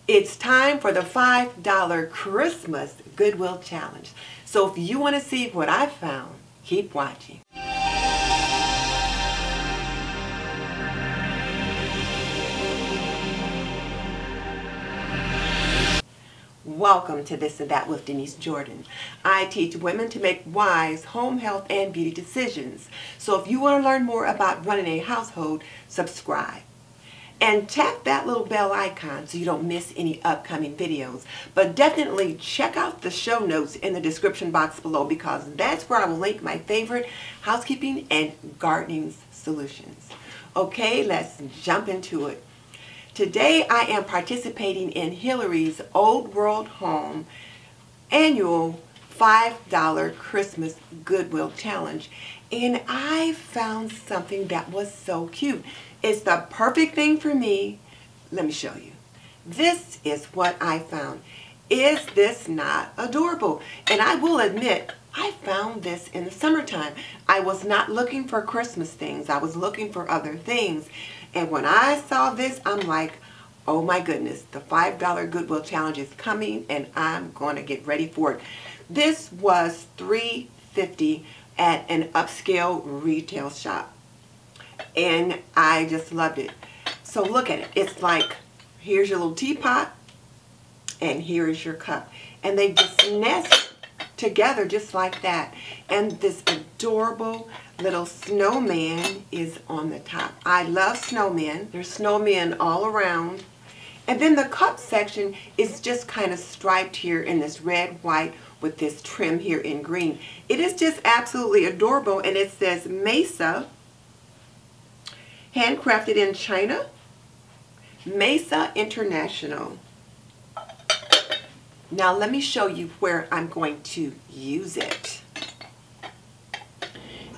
It's time for the $5 Christmas Goodwill Challenge. So if you want to see what I found, keep watching. Welcome to This and That with Denise Jordan. I teach women to make wise home health and beauty decisions. So if you want to learn more about running a household, subscribe. And tap that little bell icon so you don't miss any upcoming videos. But definitely check out the show notes in the description box below, because that's where I will link my favorite housekeeping and gardening solutions. Okay, let's jump into it. Today I am participating in Hillary's Old World Home annual $5 Christmas Goodwill Challenge. And I found something that was so cute. It's the perfect thing for me. Let me show you. This is what I found. Is this not adorable? And I will admit, I found this in the summertime. I was not looking for Christmas things. I was looking for other things. And when I saw this, I'm like, oh my goodness, the $5 Goodwill Challenge is coming and I'm going to get ready for it. This was $3.50 at an upscale retail shop. And I just loved it. So look at it. It's like, here's your little teapot and here is your cup. And they just nest together just like that. And this adorable little snowman is on the top. I love snowmen. There's snowmen all around. And then the cup section is just kind of striped here in this red, white, with this trim here in green. It is just absolutely adorable. And it says Mesa, handcrafted in China, Mesa International. Now let me show you where I'm going to use it.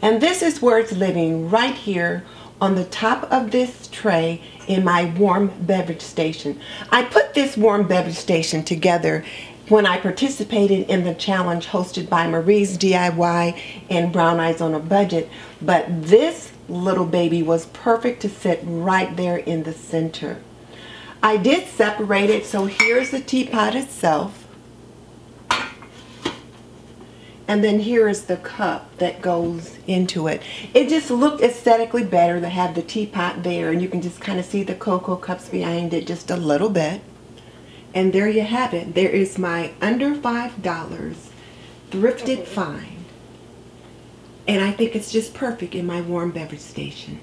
And this is where it's living, right here on the top of this tray in my warm beverage station. I put this warm beverage station together when I participated in the challenge hosted by Marie's DIY and Brown Eyes on a Budget. But this little baby was perfect to sit right there in the center. I did separate it, so here's the teapot itself. And then here is the cup that goes into it. It just looked aesthetically better to have the teapot there, and you can just kind of see the cocoa cups behind it just a little bit. And there you have it. There is my under $5 thrifted find. And I think it's just perfect in my warm beverage station.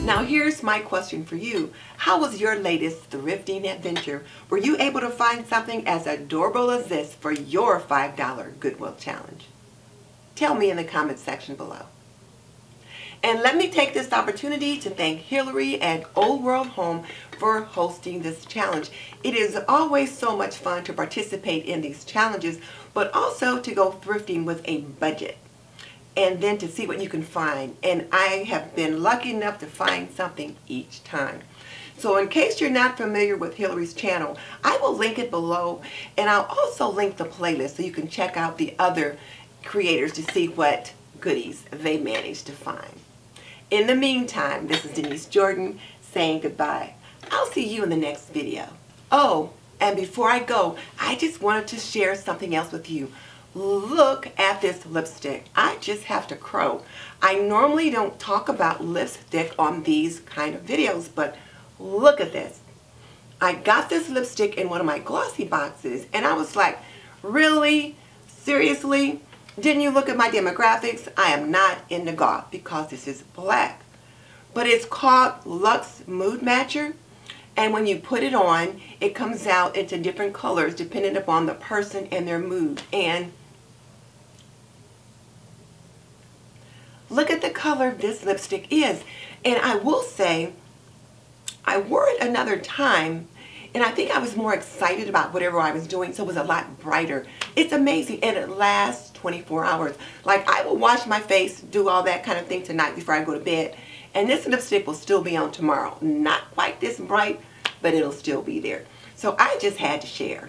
Now here's my question for you. How was your latest thrifting adventure? Were you able to find something as adorable as this for your $5 Goodwill Challenge? Tell me in the comment section below. And let me take this opportunity to thank Hillary and Old World Home for hosting this challenge. It is always so much fun to participate in these challenges, but also to go thrifting with a budget. And then to see what you can find. And I have been lucky enough to find something each time. So in case you're not familiar with Hillary's channel, I will link it below. And I'll also link the playlist so you can check out the other creators to see what goodies they managed to find. In the meantime, this is Denise Jordan saying goodbye. I'll see you in the next video. Oh, and before I go, I just wanted to share something else with you. Look at this lipstick. I just have to crow. I normally don't talk about lipstick on these kind of videos, but look at this. I got this lipstick in one of my glossy boxes, and I was like, really? Seriously? Didn't you look at my demographics? I am not into goth because this is black. But it's called Luxe Mood Matcher. And when you put it on, it comes out into different colors depending upon the person and their mood. And look at the color this lipstick is. And I will say, I wore it another time, and I think I was more excited about whatever I was doing, so it was a lot brighter. It's amazing, and it lasts 24 hours. Like, I will wash my face, do all that kind of thing tonight before I go to bed, and this lipstick will still be on tomorrow. Not quite this bright, but it'll still be there. So I just had to share.